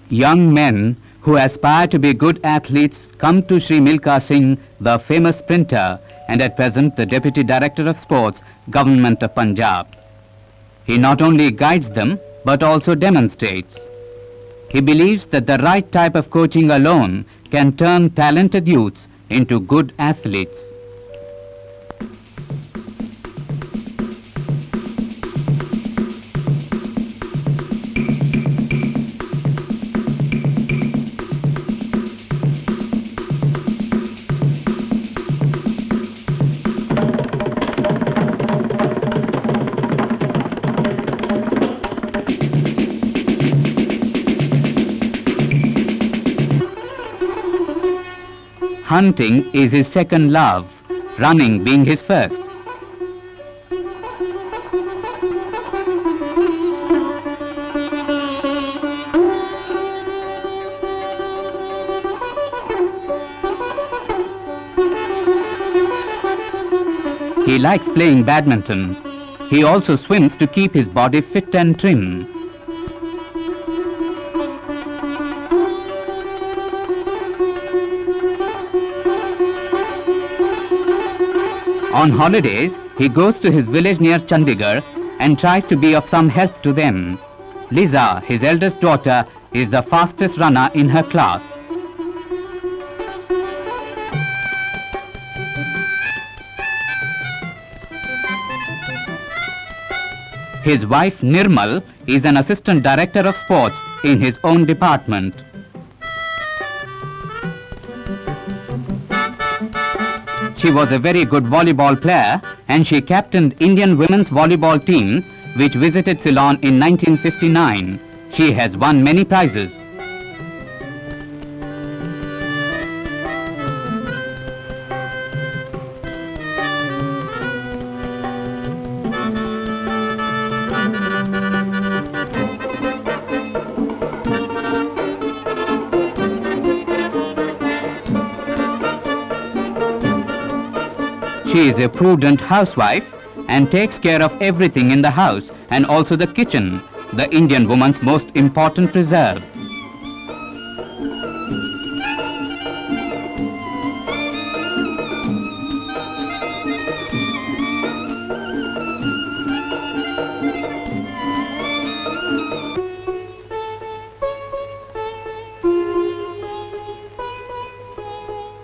Young men who aspire to be good athletes come to Shri Milkha Singh, the famous sprinter and at present the Deputy Director of Sports, Government of Punjab. He not only guides them but also demonstrates. He believes that the right type of coaching alone can turn talented youths into good athletes. Hunting is his second love, running being his first. He likes playing badminton. He also swims to keep his body fit and trim. On holidays, he goes to his village near Chandigarh and tries to be of some help to them. Liza, his eldest daughter, is the fastest runner in her class. His wife Nirmal is an assistant director of sports in his own department. She was a very good volleyball player and she captained Indian women's volleyball team which visited Ceylon in 1959. She has won many prizes. She is a prudent housewife and takes care of everything in the house and also the kitchen, the Indian woman's most important reserve.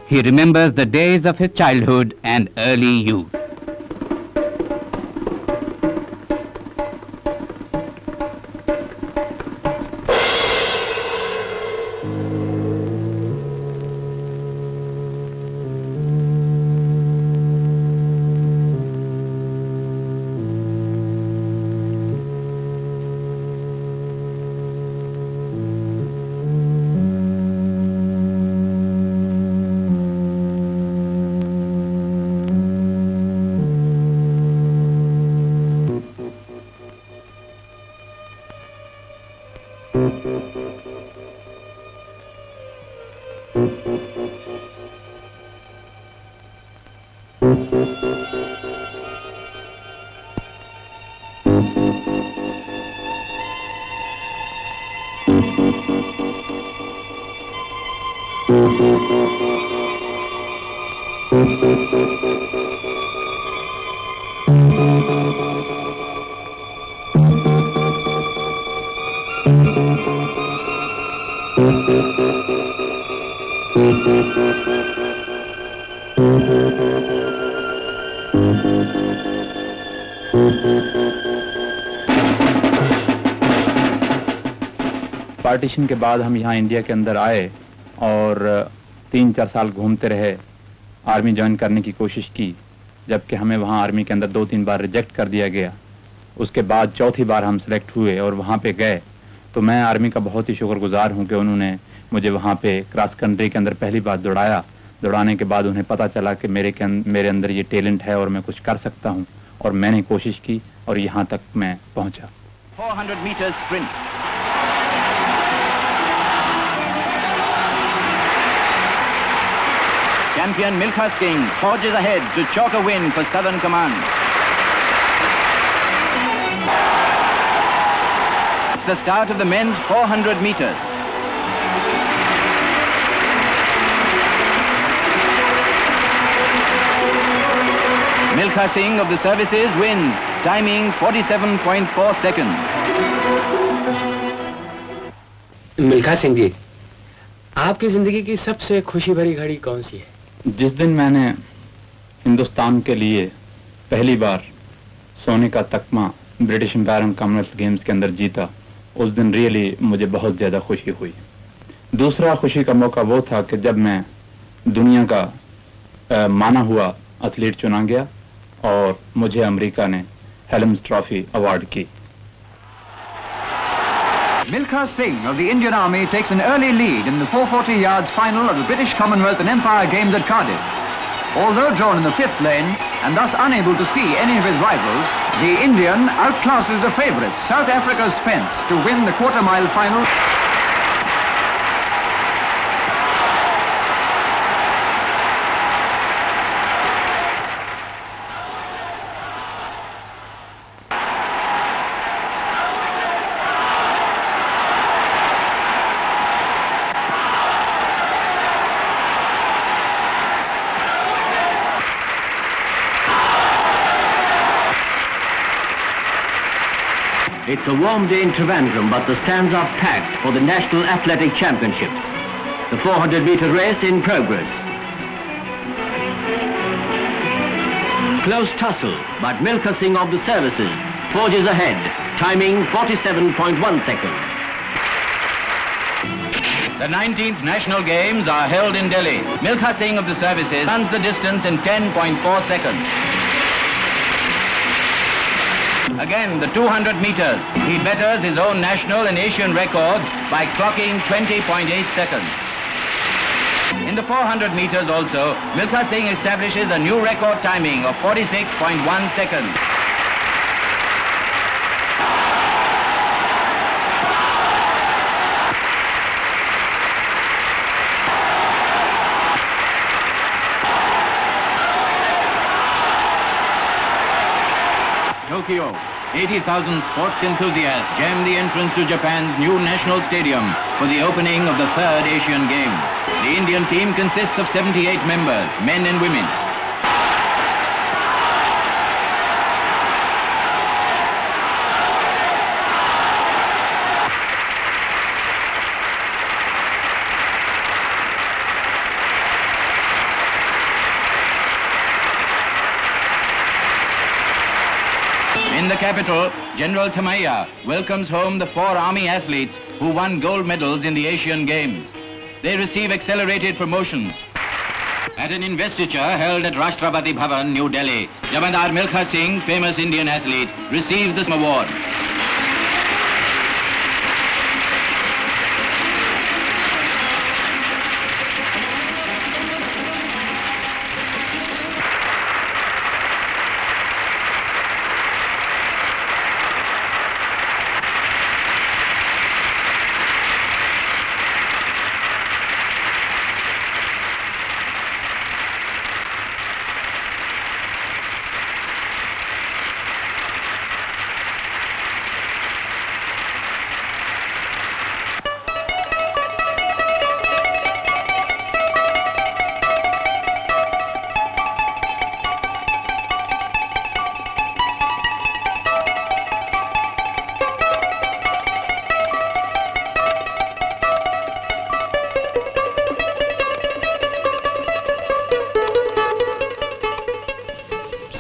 He remembers the days of his childhood and early youth. Partition के बाद हम यहाँ India के अंदर आए और 3-4 साल घूमते रहे, आर्मी ज्वाइन करने की कोशिश की, जबकि हमें वहाँ आर्मी के अंदर 2-3 बार रिजेक्ट कर दिया गया। उसके बाद चौथी बार हम सिलेक्ट हुए और वहाँ पे गए, तो मैं आर्मी का बहुत ही शुक्रगुजार हूँ कि उन्होंने मुझे वहाँ पे क्रॉस कंट्री के अंदर पहली बार दौड़ाया। दौड़ाने के बाद उन्हें पता चला कि मेरे अंदर ये टैलेंट है और मैं कुछ कर सकता हूँ, और मैंने कोशिश की और यहाँ तक मैं पहुँचा। 400 meters sprint. Champion Milkha Singh forges ahead to chalk a win for Southern Command. It's the start of the men's 400 meters. Milkha Singh of the services wins, timing 47.4 seconds. Milkha Singh ji, आपकी जिंदगी की सबसे खुशी भरी घड़ी कौन सी है? जिस दिन मैंने हिंदुस्तान के लिए पहली बार सोने का तकमा British Empire and Commonwealth Games के अंदर जीता, उस दिन रियली मुझे बहुत ज़्यादा खुशी हुई। दूसरा खुशी का मौका वो था कि जब मैं दुनिया का माना हुआ एथलीट चुना गया और मुझे अमेरिका ने हेलम्स ट्रॉफी अवार्ड की। Milkha Singh of the Indian Army takes an early lead in the 440 yards final of the British Commonwealth and Empire Games at Cardiff. Although drawn in the fifth lane and thus unable to see any of his rivals, the Indian outclasses the favourite, South Africa's Spence, to win the quarter-mile final. It's a warm day in Trivandrum, but the stands are packed for the National Athletic Championships. The 400-meter race in progress. Close tussle, but Milkha Singh of the services forges ahead, timing 47.1 seconds. The 19th National Games are held in Delhi. Milkha Singh of the services runs the distance in 10.4 seconds. Again, the 200 meters. He betters his own national and Asian record by clocking 20.8 seconds. In the 400 meters also, Milkha Singh establishes a new record timing of 46.1 seconds. Tokyo, 80,000 sports enthusiasts jam the entrance to Japan's new national stadium for the opening of the third Asian Games. The Indian team consists of 78 members, men and women. In the capital, General Thamaiya welcomes home the 4 Army athletes who won gold medals in the Asian Games. They receive accelerated promotions. At an investiture held at Rashtrapati Bhavan, New Delhi, Jamadar Milkha Singh, famous Indian athlete, received this award.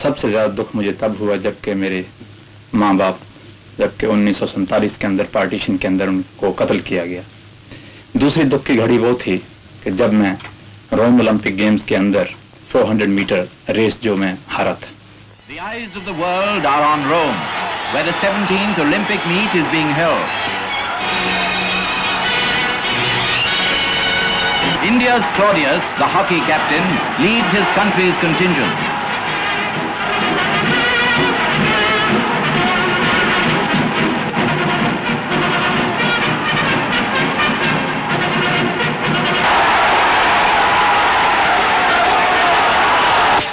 सबसे ज़्यादा दुख मुझे तब हुआ जबकि मेरे माँ बाप जबकि 1947 के अंदर पार्टीशन के अंदर उनको कत्ल किया गया। दूसरी दुख की घड़ी वो थी कि जब मैं रोम ओलंपिक गेम्स के अंदर 400 मीटर रेस जो मैं हारा था। The eyes of the world are on Rome, where the 17th Olympic meet is being held. India's Claudius, the hockey captain, leads his country's contingent.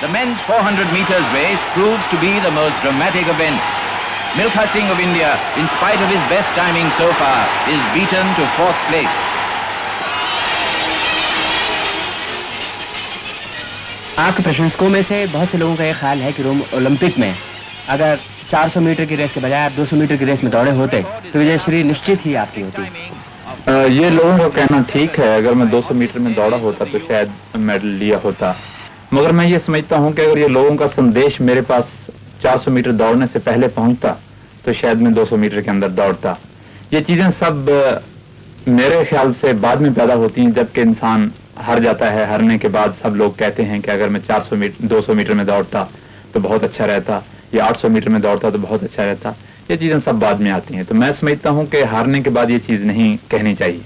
The men's 400 meters race proves to be the most dramatic event. Milkha Singh of India, in spite of his best timing so far, is beaten to 4th place. आपके प्रशंसकों में से बहुत से लोगों का ये ख्याल है कि रोम ओलंपिक में अगर 400 मीटर की रेस के बजाय आप 200 मीटर की रेस में दौड़े होते तो विजयश्री निश्चित ही आपकी होती। ये लोगों का कहना ठीक है, अगर मैं 200 मीटर में दौड़ा होता तो शायद मेडल लिया होता, मगर मैं ये समझता हूँ कि अगर ये लोगों का संदेश मेरे पास 400 मीटर दौड़ने से पहले पहुंचता तो शायद मैं 200 मीटर के अंदर दौड़ता। ये चीजें सब मेरे ख्याल से बाद में पैदा होती हैं, जबकि इंसान हार जाता है। हारने के बाद सब लोग कहते हैं कि अगर मैं 200 मीटर में दौड़ता तो बहुत अच्छा रहता, या 800 मीटर में दौड़ता तो बहुत अच्छा रहता। ये चीजें सब बाद में आती हैं, तो मैं समझता हूं कि हारने के बाद ये चीज नहीं कहनी चाहिए।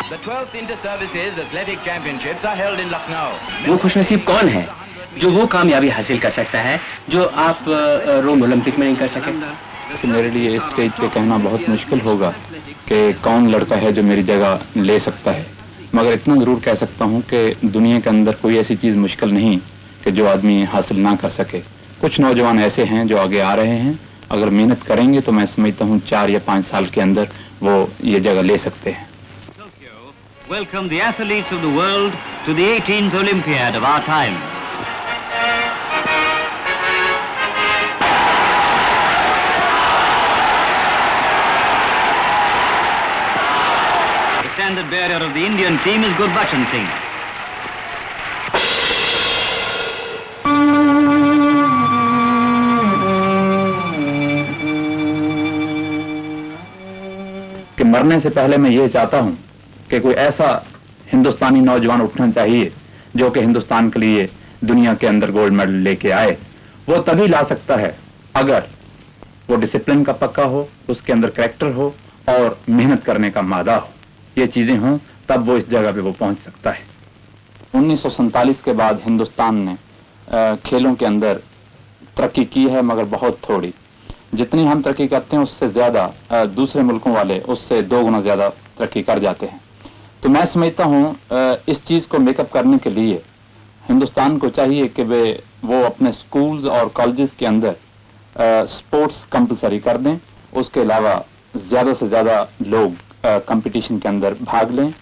The 12th Inter-Services Athletic Championships are held in Lucknow. वो खुशनसीब कौन है जो वो कामयाबी हासिल कर सकता है जो आप रोम ओलंपिक में नहीं कर सके? कि मेरे लिए इस स्टेज पे कहना बहुत मुश्किल होगा कि कौन लड़का है जो मेरी जगह ले सकता है, मगर इतना जरूर कह सकता हूं कि दुनिया के अंदर कोई ऐसी चीज मुश्किल नहीं कि जो आदमी हासिल ना कर सके। कुछ नौजवान ऐसे हैं जो आगे आ रहे हैं, अगर मेहनत करेंगे तो मैं समझता हूं 4 या 5 साल के अंदर वो ये जगह ले सकते हैं। Welcome the athletes of the world to the 18th Olympiad of our time. The standard bearer of the Indian team is Gurbachan Singh. कि मरने से पहले मैं ये चाहता हूं कि कोई ऐसा हिंदुस्तानी नौजवान उठना चाहिए जो कि हिंदुस्तान के लिए दुनिया के अंदर गोल्ड मेडल लेके आए। वो तभी ला सकता है अगर वो डिसिप्लिन का पक्का हो, उसके अंदर कैरेक्टर हो और मेहनत करने का मादा हो। ये चीजें हों तब वो इस जगह पे वो पहुंच सकता है। 1947 के बाद हिंदुस्तान ने खेलों के अंदर तरक्की की है, मगर बहुत थोड़ी। जितनी हम तरक्की करते हैं उससे ज्यादा दूसरे मुल्कों वाले उससे 2 गुना ज्यादा तरक्की कर जाते हैं। तो मैं समझता हूँ इस चीज को मेकअप करने के लिए हिंदुस्तान को चाहिए कि वो अपने स्कूल्स और कॉलेजेस के अंदर स्पोर्ट्स कंपलसरी कर दें। उसके अलावा ज्यादा से ज्यादा लोग कंपटीशन के अंदर भाग लें